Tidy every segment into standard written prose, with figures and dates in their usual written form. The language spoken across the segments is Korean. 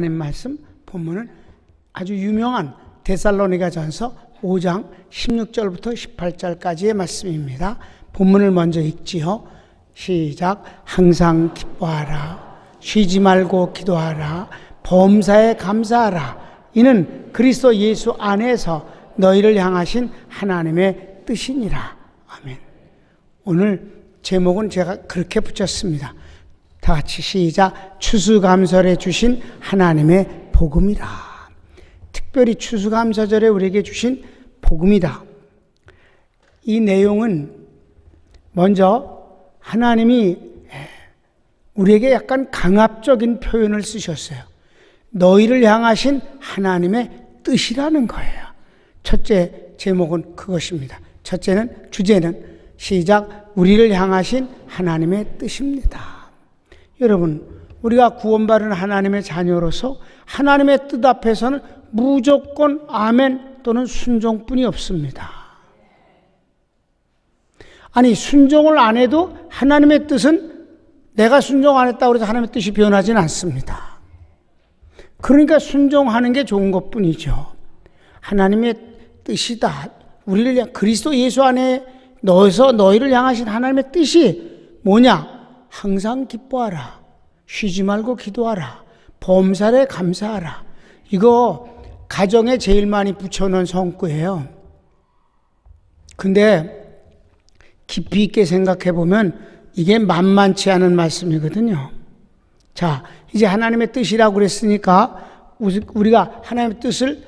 하나님 말씀 본문은 아주 유명한 데살로니가전서 5장 16절부터 18절까지의 말씀입니다. 본문을 먼저 읽지요. 시작. 항상 기뻐하라. 쉬지 말고 기도하라. 범사에 감사하라. 이는 그리스도 예수 안에서 너희를 향하신 하나님의 뜻이니라. 아멘. 오늘 제목은 제가 그렇게 붙였습니다. 다 같이 시작. 추수감사절에 주신 하나님의 복음이라. 특별히 추수감사절에 우리에게 주신 복음이다. 이 내용은 먼저 하나님이 우리에게 약간 강압적인 표현을 쓰셨어요. 너희를 향하신 하나님의 뜻이라는 거예요. 첫째 제목은 그것입니다. 첫째는, 주제는 시작. 우리를 향하신 하나님의 뜻입니다. 여러분, 우리가 구원받은 하나님의 자녀로서 하나님의 뜻 앞에서는 무조건 아멘 또는 순종뿐이 없습니다. 아니, 순종을 안 해도 하나님의 뜻은 내가 순종 안 했다고 해서 하나님의 뜻이 변하지는 않습니다. 그러니까 순종하는 게 좋은 것뿐이죠. 하나님의 뜻이다. 우리를 그리스도 예수 안에 넣어서 너희를 향하신 하나님의 뜻이 뭐냐? 항상 기뻐하라. 쉬지 말고 기도하라. 범사에 감사하라. 이거 가정에 제일 많이 붙여놓은 성구예요. 근데 깊이 있게 생각해 보면 이게 만만치 않은 말씀이거든요. 자, 이제 하나님의 뜻이라고 그랬으니까 우리가 하나님의 뜻을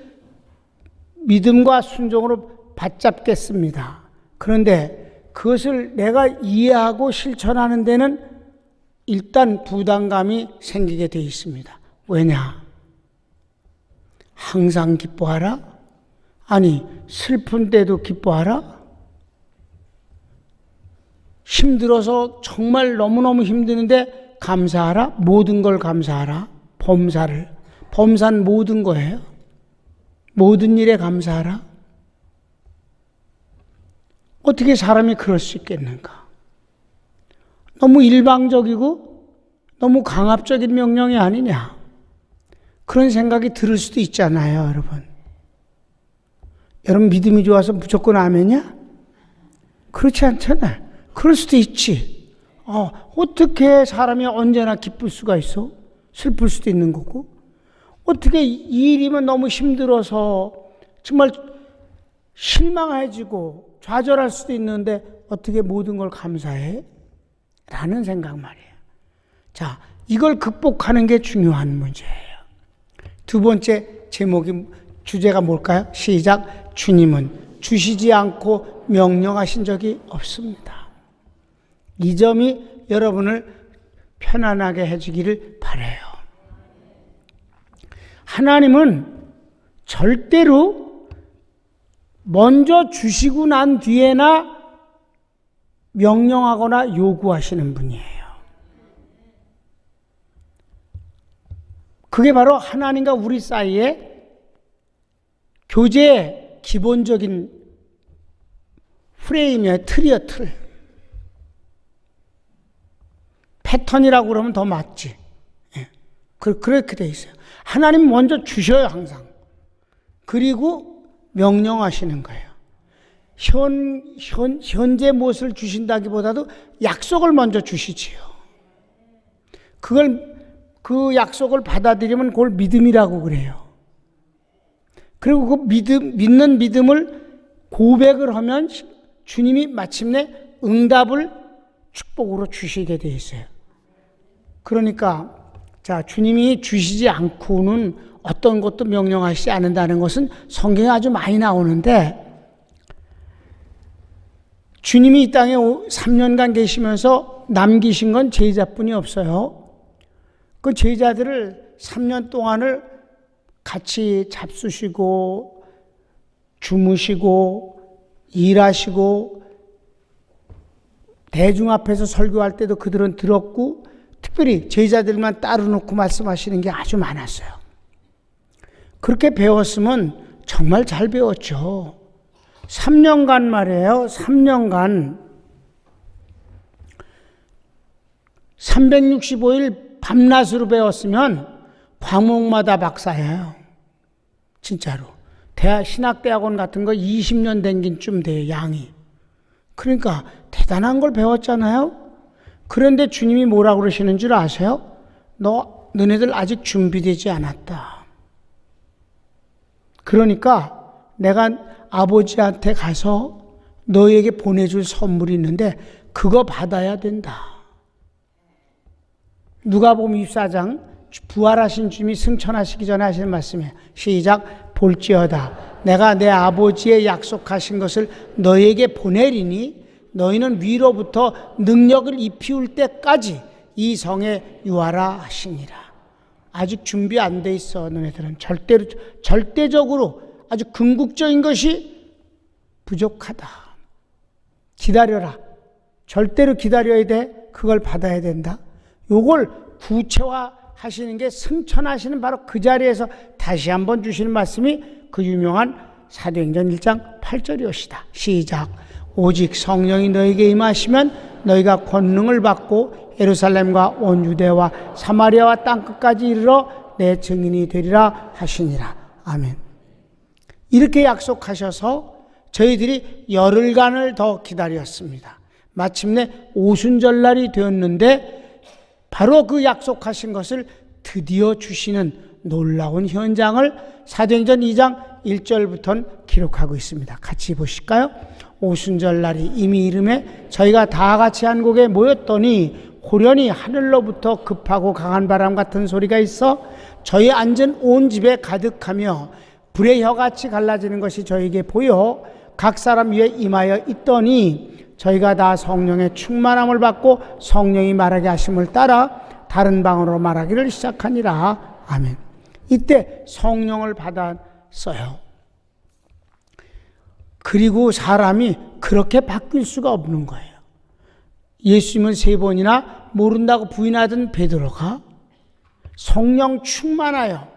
믿음과 순종으로 받잡겠습니다. 그런데 그것을 내가 이해하고 실천하는 데는 일단 부담감이 생기게 되어 있습니다. 왜냐? 항상 기뻐하라? 아니, 슬픈 때도 기뻐하라? 힘들어서 정말 너무너무 힘드는데 감사하라? 모든 걸 감사하라? 범사는 모든 거예요. 모든 일에 감사하라? 어떻게 사람이 그럴 수 있겠는가? 너무 일방적이고 너무 강압적인 명령이 아니냐? 그런 생각이 들을 수도 있잖아요, 여러분. 여러분 믿음이 좋아서 무조건 아멘이야? 그렇지 않잖아요. 그럴 수도 있지. 어떻게 사람이 언제나 기쁠 수가 있어? 슬플 수도 있는 거고. 어떻게 이 일이면 너무 힘들어서 정말 실망해지고 좌절할 수도 있는데 어떻게 모든 걸 감사해? 라는 생각 말이에요. 자, 이걸 극복하는 게 중요한 문제예요. 두 번째 주제가 뭘까요? 시작. 주님은 주시지 않고 명령하신 적이 없습니다. 이 점이 여러분을 편안하게 해주기를 바라요. 하나님은 절대로 먼저 주시고 난 뒤에나 명령하거나 요구하시는 분이에요. 그게 바로 하나님과 우리 사이의 교제의 기본적인 프레임이에요. 틀이에요, 틀. 패턴이라고 그러면 더 맞지. 그렇게 돼 있어요. 하나님 먼저 주셔요, 항상. 그리고 명령하시는 거예요. 현재 무엇을 주신다기보다도 약속을 먼저 주시지요. 그 약속을 받아들이면 그걸 믿음이라고 그래요. 그리고 그 믿는 믿음을 고백을 하면 주님이 마침내 응답을 축복으로 주시게 돼 있어요. 그러니까 자, 주님이 주시지 않고는 어떤 것도 명령하시지 않는다는 것은 성경에 아주 많이 나오는데, 주님이 이 땅에 3년간 계시면서 남기신 건 제자뿐이 없어요. 그 제자들을 3년 동안을 같이 잡수시고 주무시고 일하시고 대중 앞에서 설교할 때도 그들은 들었고, 특별히 제자들만 따로 놓고 말씀하시는 게 아주 많았어요. 그렇게 배웠으면 정말 잘 배웠죠. 3년간 말이에요. 3년간 365일 밤낮으로 배웠으면 과목마다 박사예요. 진짜로. 신학대학원 같은 거 20년 댕긴 쯤 돼요, 양이. 그러니까 대단한 걸 배웠잖아요. 그런데 주님이 뭐라고 그러시는 줄 아세요? 너네들 아직 준비되지 않았다. 그러니까 내가 아버지한테 가서 너에게 보내줄 선물이 있는데 그거 받아야 된다. 누가복음 24장 부활하신 주님이 승천하시기 전에 하시는 말씀이에요. 시작. 볼지어다 내가 내 아버지의 약속하신 것을 너에게 보내리니 너희는 위로부터 능력을 입히울 때까지 이 성에 유하라 하시니라. 아직 준비 안 돼 있어. 너네들은 절대적으로 아주 궁극적인 것이 부족하다. 기다려라. 절대로 기다려야 돼. 그걸 받아야 된다. 요걸 구체화하시는 게 승천하시는 바로 그 자리에서 다시 한번 주시는 말씀이 그 유명한 사도행전 1장 8절이옵시다. 시작. 오직 성령이 너에게 임하시면 너희가 권능을 받고 예루살렘과 온 유대와 사마리아와 땅끝까지 이르러 내 증인이 되리라 하시니라. 아멘. 이렇게 약속하셔서 저희들이 열흘간을 더 기다렸습니다. 마침내 오순절날이 되었는데 바로 그 약속하신 것을 드디어 주시는 놀라운 현장을 사도행전 2장 1절부터는 기록하고 있습니다. 같이 보실까요? 오순절날이 이미 이름에 저희가 다 같이 한 곡에 모였더니 호련히 하늘로부터 급하고 강한 바람 같은 소리가 있어 저희 앉은 온 집에 가득하며 불의 혀같이 갈라지는 것이 저에게 보여 각 사람 위에 임하여 있더니 저희가 다 성령의 충만함을 받고 성령이 말하게 하심을 따라 다른 방언으로 말하기를 시작하니라. 아멘. 이때 성령을 받았어요. 그리고 사람이 그렇게 바뀔 수가 없는 거예요. 예수님은 3번이나 모른다고 부인하던 베드로가 성령 충만하여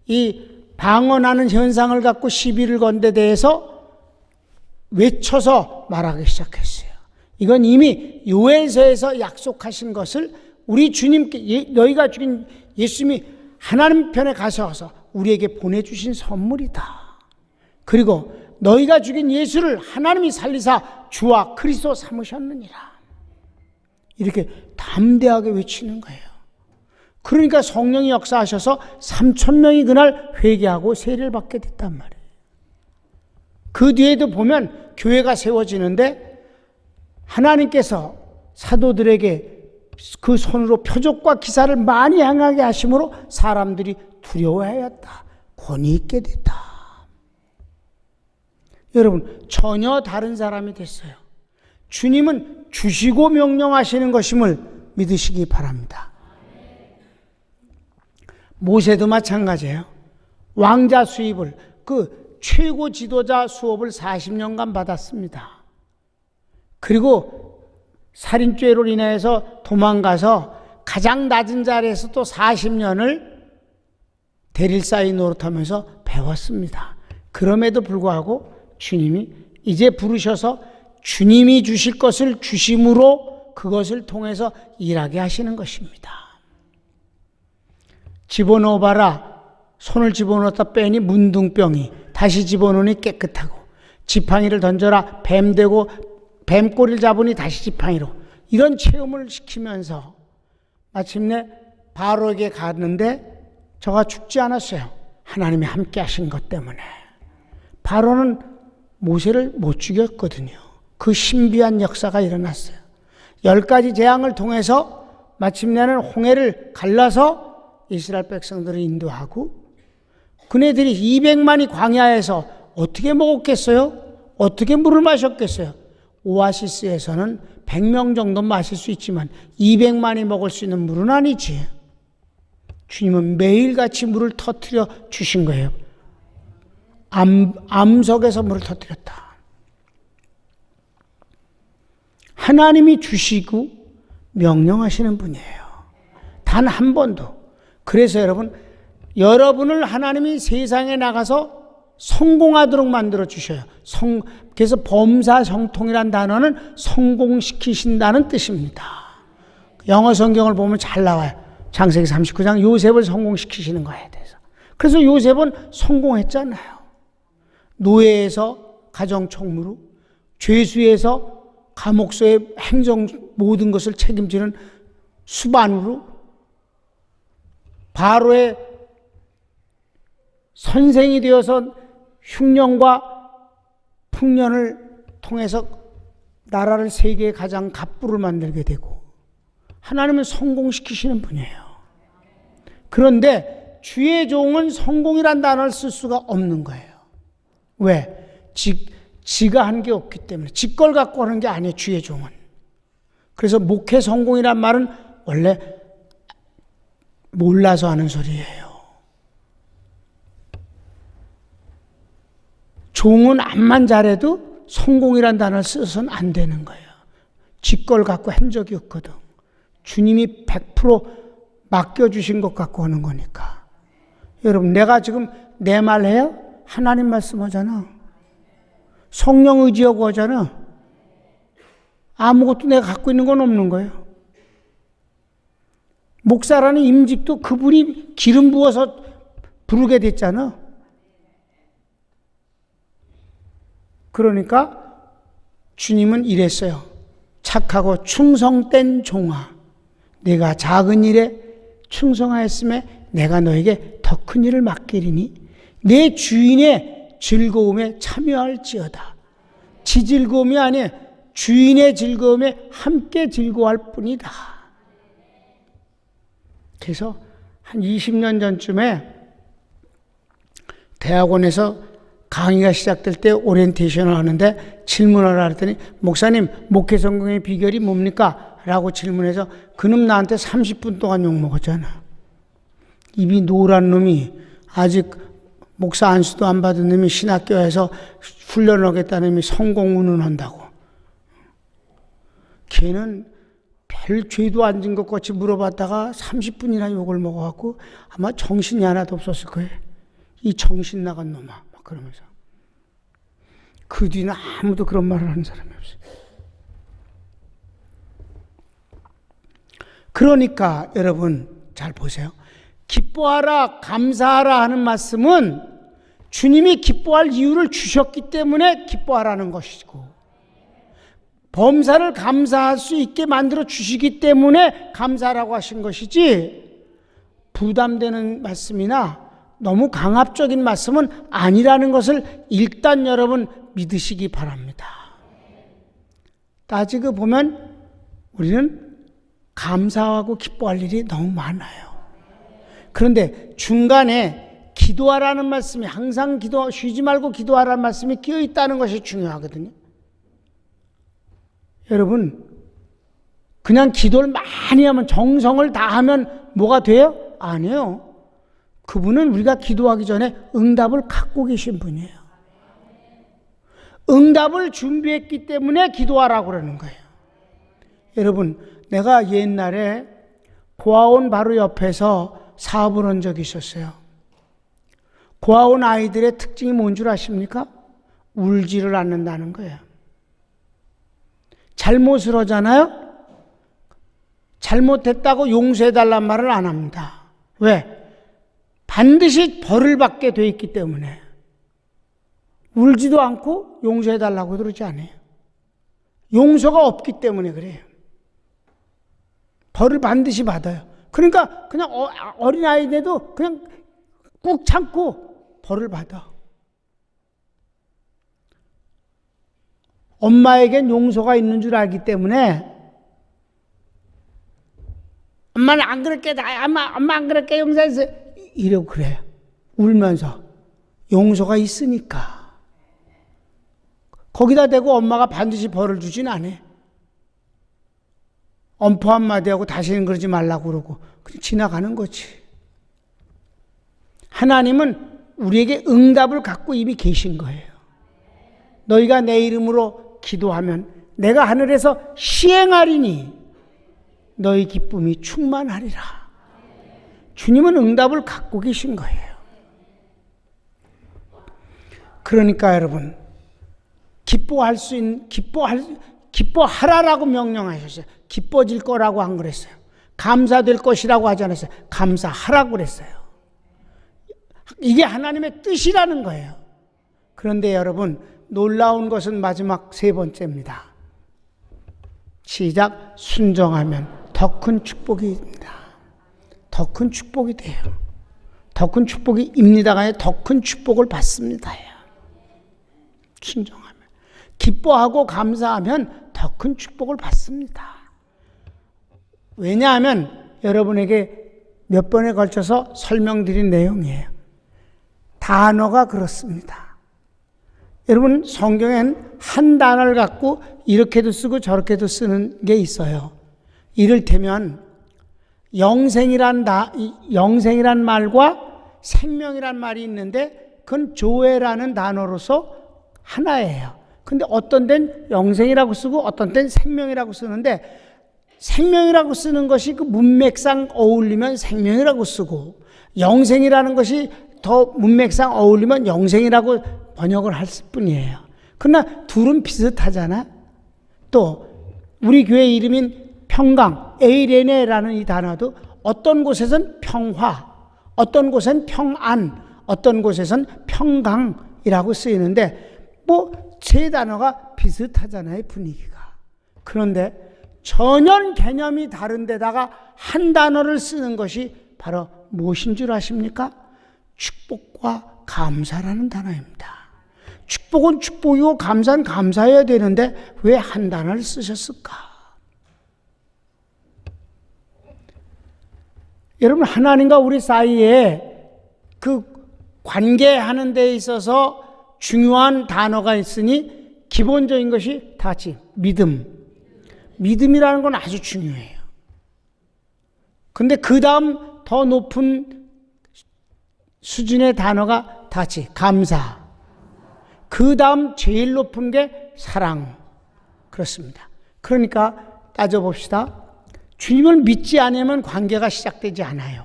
이 방언하는 현상을 갖고 시비를 건 데 대해서 외쳐서 말하기 시작했어요. 이건 이미 요엘서에서 약속하신 것을 우리 주님께 너희가 죽인 예수님이 하나님 편에 가셔서 우리에게 보내주신 선물이다. 그리고 너희가 죽인 예수를 하나님이 살리사 주와 그리스도 삼으셨느니라. 이렇게 담대하게 외치는 거예요. 그러니까 성령이 역사하셔서 3,000명이 그날 회개하고 세례를 받게 됐단 말이에요. 그 뒤에도 보면 교회가 세워지는데 하나님께서 사도들에게 그 손으로 표적과 기사를 많이 행하게 하심으로 사람들이 두려워하였다. 권위 있게 됐다. 여러분, 전혀 다른 사람이 됐어요. 주님은 주시고 명령하시는 것임을 믿으시기 바랍니다. 모세도 마찬가지예요. 왕자 수입을 그 최고 지도자 수업을 40년간 받았습니다. 그리고 살인죄로 인해서 도망가서 가장 낮은 자리에서 또 40년을 대릴사이 노릇하면서 배웠습니다. 그럼에도 불구하고 주님이 이제 부르셔서 주님이 주실 것을 주심으로 그것을 통해서 일하게 하시는 것입니다. 집어넣어봐라. 손을 집어넣었다 빼니 문둥병이, 다시 집어넣으니 깨끗하고, 지팡이를 던져라. 뱀 되고 뱀꼬리를 잡으니 다시 지팡이로. 이런 체험을 시키면서 마침내 바로에게 갔는데 저가 죽지 않았어요. 하나님이 함께 하신 것 때문에. 바로는 모세를 못 죽였거든요. 그 신비한 역사가 일어났어요. 10가지 재앙을 통해서 마침내는 홍해를 갈라서 이스라엘 백성들을 인도하고, 그네들이 200만이 광야에서 어떻게 먹었겠어요? 어떻게 물을 마셨겠어요? 오아시스에서는 100명 정도 마실 수 있지만 200만이 먹을 수 있는 물은 아니지. 주님은 매일같이 물을 터뜨려 주신 거예요. 암석에서 물을 터뜨렸다. 하나님이 주시고 명령하시는 분이에요. 단 한 번도. 그래서 여러분을 하나님이 세상에 나가서 성공하도록 만들어 주셔요. 그래서 범사성통이란 단어는 성공시키신다는 뜻입니다. 영어 성경을 보면 잘 나와요. 창세기 39장 요셉을 성공시키시는 거에 대해서. 그래서 요셉은 성공했잖아요. 노예에서 가정총무로, 죄수에서 감옥소의 행정 모든 것을 책임지는 수반으로, 바로의 선생이 되어서 흉년과 풍년을 통해서 나라를 세계의 가장 갑부를 만들게 되고, 하나님은 성공시키시는 분이에요. 그런데 주의 종은 성공이란 단어를 쓸 수가 없는 거예요. 왜? 지가 한 게 없기 때문에. 지 걸 갖고 하는 게 아니에요, 주의 종은. 그래서 목회 성공이란 말은 원래 몰라서 하는 소리예요. 종은 암만 잘해도 성공이란 단어를 써서는 안 되는 거예요. 지 걸 갖고 한 적이 없거든. 주님이 100% 맡겨주신 것 갖고 하는 거니까. 여러분, 내가 지금 내 말 해요? 하나님 말씀하잖아. 성령 의지하고 하잖아. 아무것도 내가 갖고 있는 건 없는 거예요. 목사라는 임직도 그분이 기름 부어서 부르게 됐잖아. 그러니까 주님은 이랬어요. 착하고 충성된 종아, 내가 작은 일에 충성하였음에 내가 너에게 더 큰 일을 맡기리니 내 주인의 즐거움에 참여할지어다. 지 즐거움이 아니에요. 주인의 즐거움에 함께 즐거워할 뿐이다. 그래서 한 20년 전쯤에 대학원에서 강의가 시작될 때 오리엔테이션을 하는데 질문을 하더니, 목사님, 목회 성공의 비결이 뭡니까? 라고 질문해서 그놈 나한테 30분 동안 욕먹었잖아. 입이 노란 놈이, 아직 목사 안수도 안 받은 놈이 신학교에서 훈련을 하겠다는 놈이 성공 운운한다고. 걔는 별 죄도 안 진 것 같이 물어봤다가 30분이나 욕을 먹어갖고 아마 정신이 하나도 없었을 거예요. 이 정신 나간 놈아. 막 그러면서. 그 뒤는 아무도 그런 말을 하는 사람이 없어요. 그러니까 여러분 잘 보세요. 기뻐하라, 감사하라 하는 말씀은 주님이 기뻐할 이유를 주셨기 때문에 기뻐하라는 것이고, 범사를 감사할 수 있게 만들어 주시기 때문에 감사라고 하신 것이지, 부담되는 말씀이나 너무 강압적인 말씀은 아니라는 것을 일단 여러분 믿으시기 바랍니다. 따지고 보면 우리는 감사하고 기뻐할 일이 너무 많아요. 그런데 중간에 기도하라는 말씀이, 항상 쉬지 말고 기도하라는 말씀이 끼어 있다는 것이 중요하거든요. 여러분, 그냥 기도를 많이 하면, 정성을 다하면 뭐가 돼요? 아니에요. 그분은 우리가 기도하기 전에 응답을 갖고 계신 분이에요. 응답을 준비했기 때문에 기도하라고 그러는 거예요. 여러분, 내가 옛날에 고아원 바로 옆에서 사업을 한 적이 있었어요. 고아원 아이들의 특징이 뭔 줄 아십니까? 울지를 않는다는 거예요. 잘못을 하잖아요? 잘못했다고 용서해달란 말을 안 합니다. 왜? 반드시 벌을 받게 돼 있기 때문에. 울지도 않고 용서해달라고 그러지 않아요. 용서가 없기 때문에 그래요. 벌을 반드시 받아요. 그러니까 그냥 어린아이들도 그냥 꾹 참고 벌을 받아. 엄마에겐 용서가 있는 줄 알기 때문에, 엄마는 안 그럴게, 엄마 안 그럴게, 용서해서, 이러고 그래요. 울면서. 용서가 있으니까. 거기다 대고 엄마가 반드시 벌을 주진 않아요. 엄포 한마디 하고 다시는 그러지 말라고 그러고 그냥 지나가는 거지. 하나님은 우리에게 응답을 갖고 이미 계신 거예요. 너희가 내 이름으로 기도하면 내가 하늘에서 시행하리니 너희 기쁨이 충만하리라. 주님은 응답을 갖고 계신 거예요. 그러니까 여러분, 기뻐하라라고 명령하셨어요. 기뻐질 거라고 안 그랬어요. 감사될 것이라고 하지 않았어요. 감사하라고 그랬어요. 이게 하나님의 뜻이라는 거예요. 그런데 여러분, 놀라운 것은 마지막 세 번째입니다. 시작. 순종하면 더 큰 축복입니다. 더 큰 축복이 돼요. 더 큰 축복이 입니다가 아니라 더 큰 축복을 받습니다. 순종하면. 기뻐하고 감사하면 더 큰 축복을 받습니다. 왜냐하면 여러분에게 몇 번에 걸쳐서 설명드린 내용이에요. 단어가 그렇습니다. 여러분, 성경엔 한 단어를 갖고 이렇게도 쓰고 저렇게도 쓰는 게 있어요. 이를테면 영생이란 말과 생명이란 말이 있는데 그건 조회라는 단어로서 하나예요. 근데 어떤 데는 영생이라고 쓰고 어떤 데는 생명이라고 쓰는데, 생명이라고 쓰는 것이 그 문맥상 어울리면 생명이라고 쓰고, 영생이라는 것이 더 문맥상 어울리면 영생이라고 번역을 할 뿐이에요. 그러나 둘은 비슷하잖아. 또 우리 교회 이름인 평강, 에이레네라는 이 단어도 어떤 곳에선 평화, 어떤 곳은 평안, 어떤 곳에선 평강이라고 쓰이는데 세 단어가 비슷하잖아요, 분위기가. 그런데 전혀 개념이 다른 데다가 한 단어를 쓰는 것이 바로 무엇인 줄 아십니까? 축복과 감사라는 단어입니다. 축복은 축복이고 감사는 감사해야 되는데 왜 한 단어를 쓰셨을까? 여러분, 하나님과 우리 사이에 그 관계하는 데 있어서 중요한 단어가 있으니 기본적인 것이 다 같이 믿음이라는 건 아주 중요해요. 근데 그 다음 더 높은 수준의 단어가 다 같이 감사. 그 다음 제일 높은 게 사랑. 그렇습니다. 그러니까 따져봅시다. 주님을 믿지 않으면 관계가 시작되지 않아요.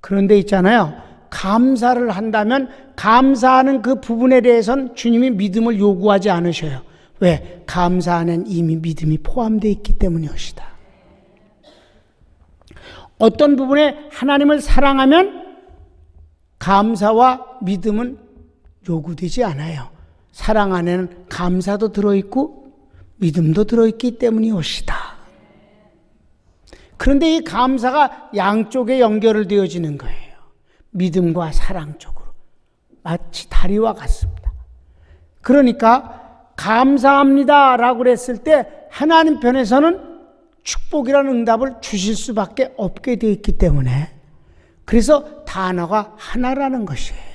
그런데 있잖아요. 감사를 한다면 감사하는 그 부분에 대해서는 주님이 믿음을 요구하지 않으셔요. 왜? 감사 안에는 이미 믿음이 포함되어 있기 때문이옵시다. 어떤 부분에 하나님을 사랑하면 감사와 믿음은 요구되지 않아요. 사랑 안에는 감사도 들어있고 믿음도 들어있기 때문이옵시다. 그런데 이 감사가 양쪽에 연결되어지는 거예요. 믿음과 사랑 쪽으로. 마치 다리와 같습니다. 그러니까 감사합니다 라고 그랬을 때 하나님 편에서는 축복이라는 응답을 주실 수밖에 없게 되어 있기 때문에, 그래서 단어가 하나라는 것이에요.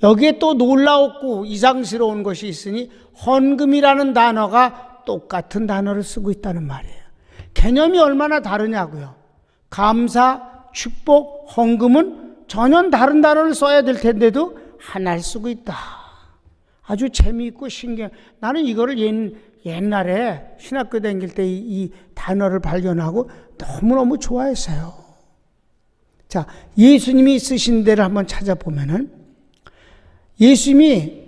여기에 또 놀라웠고 이상스러운 것이 있으니 헌금이라는 단어가 똑같은 단어를 쓰고 있다는 말이에요. 개념이 얼마나 다르냐고요. 감사, 축복, 헌금은 전혀 다른 단어를 써야 될 텐데도 하나를 쓰고 있다. 아주 재미있고 신기해. 나는 이거를 옛날에 신학교 다닐 때 이 단어를 발견하고 너무너무 좋아했어요. 자, 예수님이 쓰신 데를 한번 찾아보면은 예수님이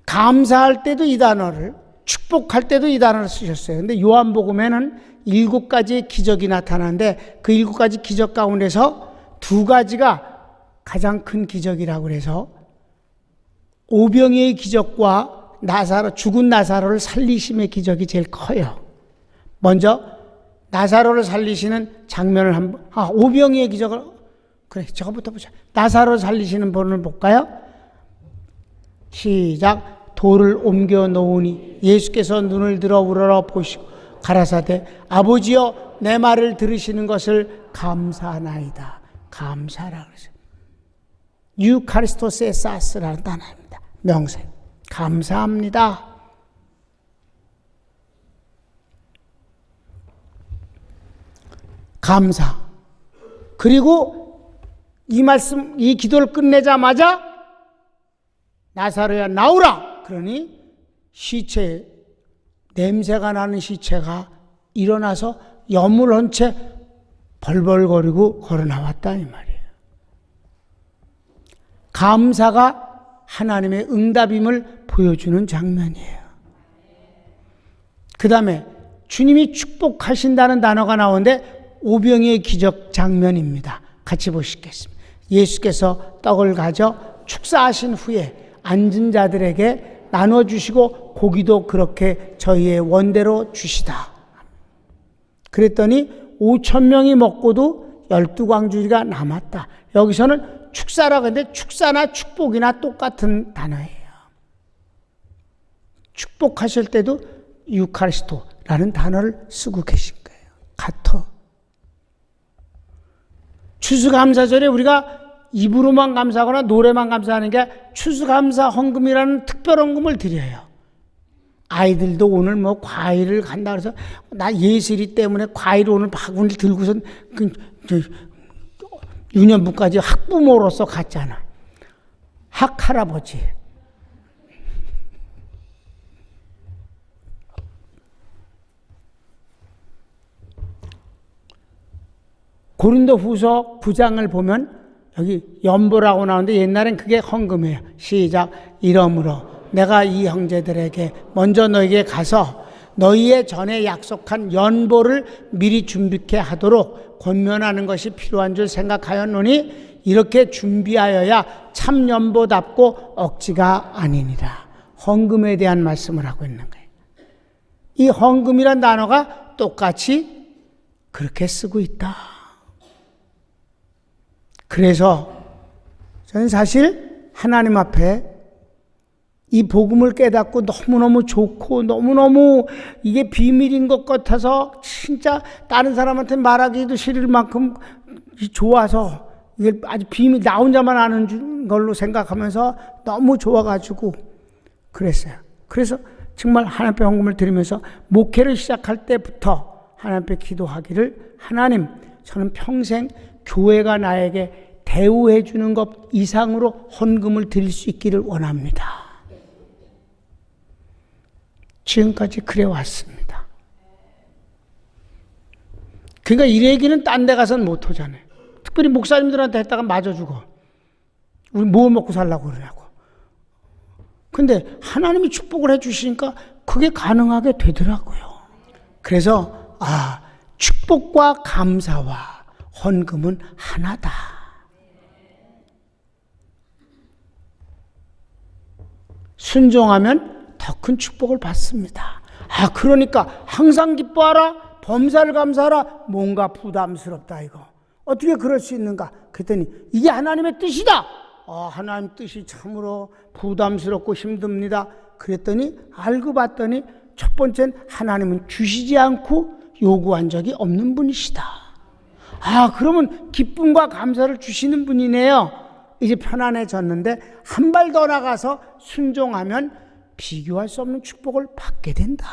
감사할 때도 이 단어를, 축복할 때도 이 단어를 쓰셨어요. 근데 요한복음에는 7가지의 기적이 나타나는데 그 7가지 기적 가운데서 2가지가 가장 큰 기적이라고 해서 오병이의 기적과 죽은 나사로를 살리심의 기적이 제일 커요. 먼저 나사로를 살리시는 장면을 오병이의 기적을, 그래, 저거부터 보자. 나사로를 살리시는 본을 볼까요? 시작. 돌을 옮겨 놓으니 예수께서 눈을 들어 우러러 보시고 가라사대 아버지여 내 말을 들으시는 것을 감사하나이다. 감사라 그랬어요. 유카리스토스의 사스라는 단어입니다. 명세. 감사합니다. 감사. 그리고 이 기도를 끝내자마자 나사로야 나오라. 그러니 시체, 냄새가 나는 시체가 일어나서 여물한 채 벌벌거리고 걸어 나왔다 이 말이에요. 감사가 하나님의 응답임을 보여주는 장면이에요. 그 다음에 주님이 축복하신다는 단어가 나오는데 오병이의 기적 장면입니다. 같이 보시겠습니다. 예수께서 떡을 가져 축사하신 후에 앉은 자들에게 나눠주시고 고기도 그렇게 저희의 원대로 주시다. 그랬더니 5,000명이 먹고도 12광주리가 남았다. 여기서는 축사라고 하는데 축사나 축복이나 똑같은 단어예요. 축복하실 때도 유카리스토라는 단어를 쓰고 계신 거예요. 같아. 추수감사절에 우리가 입으로만 감사하거나 노래만 감사하는 게 추수감사 헌금이라는 특별 헌금을 드려요. 아이들도 오늘 뭐 과일을 간다 그래서 나 예슬이 때문에 과일 오늘 바구니를 들고선 유년부까지 학부모로서 갔잖아. 학할아버지. 고린도후서 9장을 보면 여기 연보라고 나오는데 옛날엔 그게 헌금이에요. 시작. 이러므로 내가 이 형제들에게 먼저 너에게 가서 너희의 전에 약속한 연보를 미리 준비케 하도록 권면하는 것이 필요한 줄 생각하였노니 이렇게 준비하여야 참 연보답고 억지가 아니니라. 헌금에 대한 말씀을 하고 있는 거예요. 이 헌금이란 단어가 똑같이 그렇게 쓰고 있다. 그래서 저는 사실 하나님 앞에 이 복음을 깨닫고 너무너무 좋고 너무너무 이게 비밀인 것 같아서 진짜 다른 사람한테 말하기도 싫을 만큼 좋아서 이게 아주 비밀 나 혼자만 아는 걸로 생각하면서 너무 좋아가지고 그랬어요. 그래서 정말 하나님 앞에 헌금을 드리면서 목회를 시작할 때부터 하나님 앞에 기도하기를 하나님 저는 평생 교회가 나에게 대우해 주는 것 이상으로 헌금을 드릴 수 있기를 원합니다. 지금까지 그래 왔습니다. 그러니까 이 얘기는 딴 데 가서는 못 하잖아요. 특별히 목사님들한테 했다가 맞아 죽어. 우리 뭐 먹고 살라고 그러냐고. 근데 하나님이 축복을 해 주시니까 그게 가능하게 되더라고요. 그래서 축복과 감사와 헌금은 하나다. 순종하면 더 큰 축복을 받습니다. 그러니까 항상 기뻐하라, 범사를 감사하라. 뭔가 부담스럽다 이거. 어떻게 그럴 수 있는가? 그랬더니 이게 하나님의 뜻이다. 하나님 뜻이 참으로 부담스럽고 힘듭니다. 그랬더니 알고 봤더니 첫 번째는 하나님은 주시지 않고 요구한 적이 없는 분이시다. 그러면 기쁨과 감사를 주시는 분이네요. 이제 편안해졌는데 한 발 더 나가서 순종하면 비교할 수 없는 축복을 받게 된다.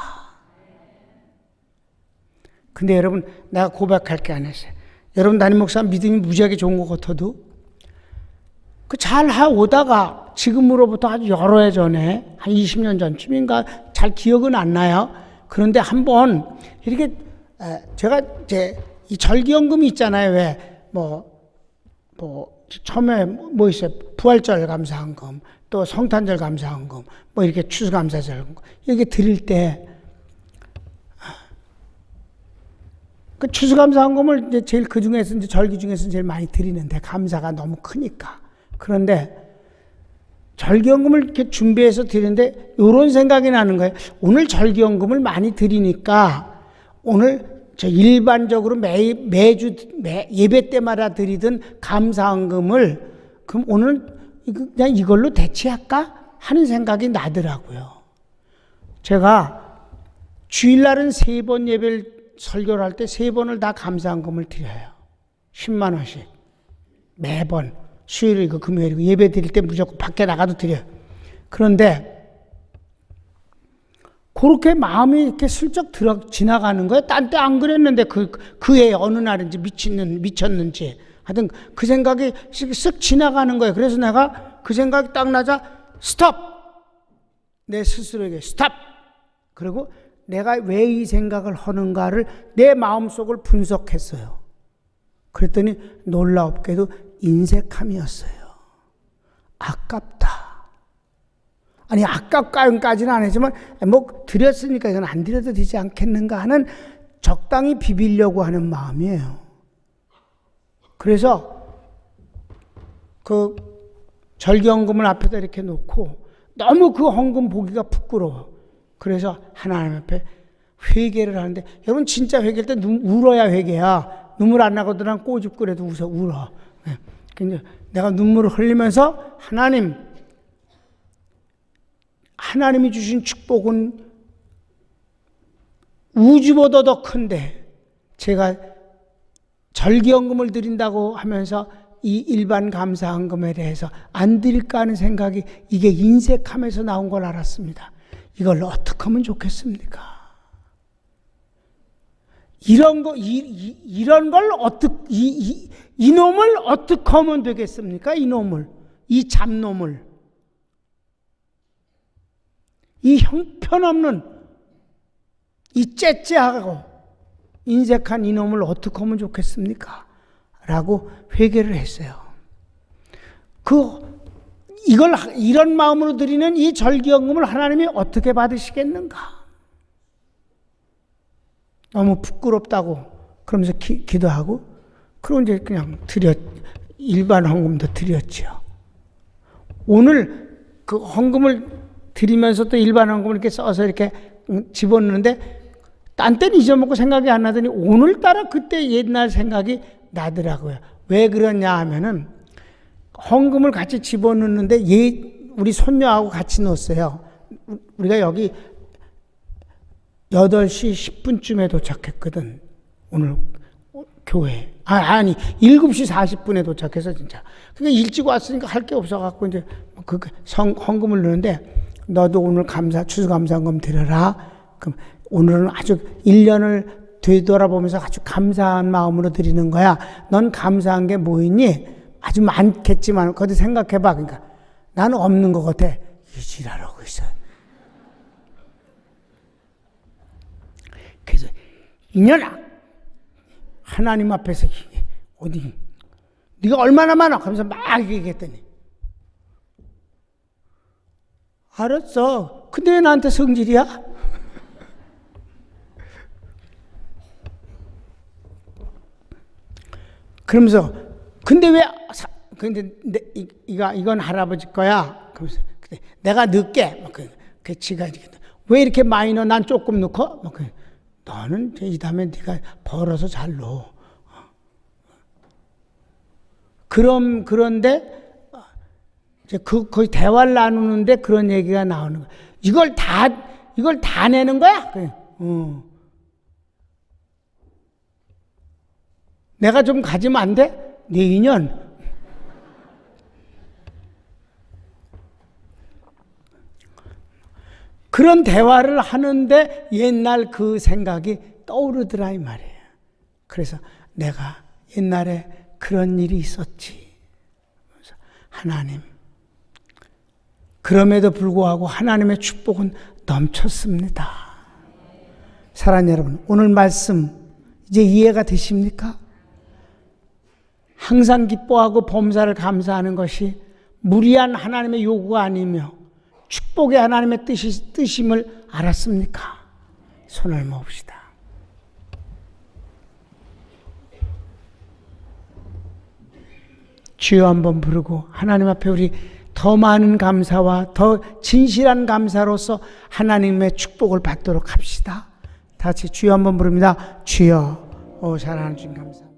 근데 여러분 내가 고백할 게 안 했어요. 여러분 담임 목사 믿음이 무지하게 좋은 것 같아도 잘 오다가 지금으로부터 아주 여러 해 전에 한 20년 전쯤인가 잘 기억은 안 나요. 그런데 한번 이렇게 제가 이제 이 절기연금이 있잖아요. 왜 처음에 뭐 있어요? 부활절 감사헌금, 또 성탄절 감사헌금, 뭐 이렇게 추수감사절 이렇게 드릴 때 그 추수감사헌금을 이제 제일 그 중에서 이제 절기 중에서 제일 많이 드리는데 감사가 너무 크니까. 그런데 절기연금을 이렇게 준비해서 드리는데 이런 생각이 나는 거예요. 오늘 절기연금을 많이 드리니까 오늘 저 일반적으로 매주 예배 때마다 드리던 감사헌금을 그럼 오늘 그냥 이걸로 대체할까 하는 생각이 나더라고요. 제가 주일날은 3번 예배를 설교를 할 때 3번을 다 감사헌금을 드려요. 10만 원씩 매번 수요일이고 금요일이고 예배 드릴 때 무조건 밖에 나가도 드려요. 그런데 그렇게 마음이 이렇게 슬쩍 지나가는 거예요. 딴 때 안 그랬는데 그 해에 어느 날인지 미쳤는지 하여튼 그 생각이 쓱 지나가는 거예요. 그래서 내가 그 생각이 딱 나자 스톱! 내 스스로에게 스톱! 그리고 내가 왜 이 생각을 하는가를 내 마음속을 분석했어요. 그랬더니 놀랍게도 인색함이었어요. 아깝다. 아니 아깝까지는 안 했지만 뭐 드렸으니까 이건 안 드려도 되지 않겠는가 하는 적당히 비비려고 하는 마음이에요. 그래서 그 절기헌금을 앞에다 이렇게 놓고 너무 그 헌금 보기가 부끄러워. 그래서 하나님 앞에 회개를 하는데, 여러분 진짜 회개할 때 울어야 회개야. 눈물 안 나거든 꼬집거려도 울어. 근데 내가 눈물을 흘리면서 하나님이 주신 축복은 우주보다 더 큰데, 제가 절기헌금을 드린다고 하면서 이 일반 감사헌금에 대해서 안 드릴까 하는 생각이, 이게 인색함에서 나온 걸 알았습니다. 이걸 어떻게 하면 좋겠습니까? 이런 걸 이놈을 어떻게 하면 되겠습니까? 이 잡놈을, 이 형편없는, 이 째째하고 인색한 이놈을 어떻게 하면 좋겠습니까? 라고 회개를 했어요. 이런 마음으로 드리는 이 절기헌금을 하나님이 어떻게 받으시겠는가? 너무 부끄럽다고 그러면서 기도하고, 그리고 이제 그냥 일반 헌금도 드렸죠. 오늘 그 헌금을 드리면서 또 일반 헌금을 이렇게 써서 이렇게 집어넣는데, 딴 때는 잊어먹고 생각이 안 나더니 오늘따라 그때 옛날 생각이 나더라고요. 왜 그러냐 하면은, 헌금을 같이 집어넣는데 우리 손녀하고 같이 넣었어요. 우리가 여기 8시 10분쯤에 도착했거든. 오늘 교회. 아니 7시 40분에 도착해서 진짜. 그러니까 일찍 왔으니까 할 게 없어갖고 이제 헌금을 넣는데, 너도 오늘 추수감사헌금 드려라. 그럼 오늘은 아주 1년을 되돌아보면서 아주 감사한 마음으로 드리는 거야. 넌 감사한 게 뭐 있니? 아주 많겠지만 거기 생각해봐. 그러니까 나는 없는 것 같아. 이 지랄하고 있어. 그래서 이년아, 하나님 앞에서 어디 네가 얼마나 많아? 하면서 막 얘기했더니, 알았어. 근데 왜 나한테 성질이야? 그러면서 근데 이건 할아버지 거야. 그러면서 내가 넣을게. 지가 왜 이렇게 많이 넣어? 난 조금 넣고. 너는 이 다음에 네가 벌어서 잘 넣어. 그런데 이제 거의 대화를 나누는데 그런 얘기가 나오는 거야. 이걸 다 내는 거야? 내가 좀 가지면 안 돼? 네 인연. 그런 대화를 하는데 옛날 그 생각이 떠오르더라 이 말이에요. 그래서 내가 옛날에 그런 일이 있었지. 그래서 하나님, 그럼에도 불구하고 하나님의 축복은 넘쳤습니다. 사랑하는 여러분, 오늘 말씀 이제 이해가 되십니까? 항상 기뻐하고 범사를 감사하는 것이 무리한 하나님의 요구가 아니며 축복의 하나님의 뜻임을 알았습니까? 손을 모읍시다. 주여 한번 부르고 하나님 앞에 우리 더 많은 감사와 더 진실한 감사로서 하나님의 축복을 받도록 합시다. 다 같이 주여 한번 부릅니다. 주여, 사랑하는 주님 감사합니다.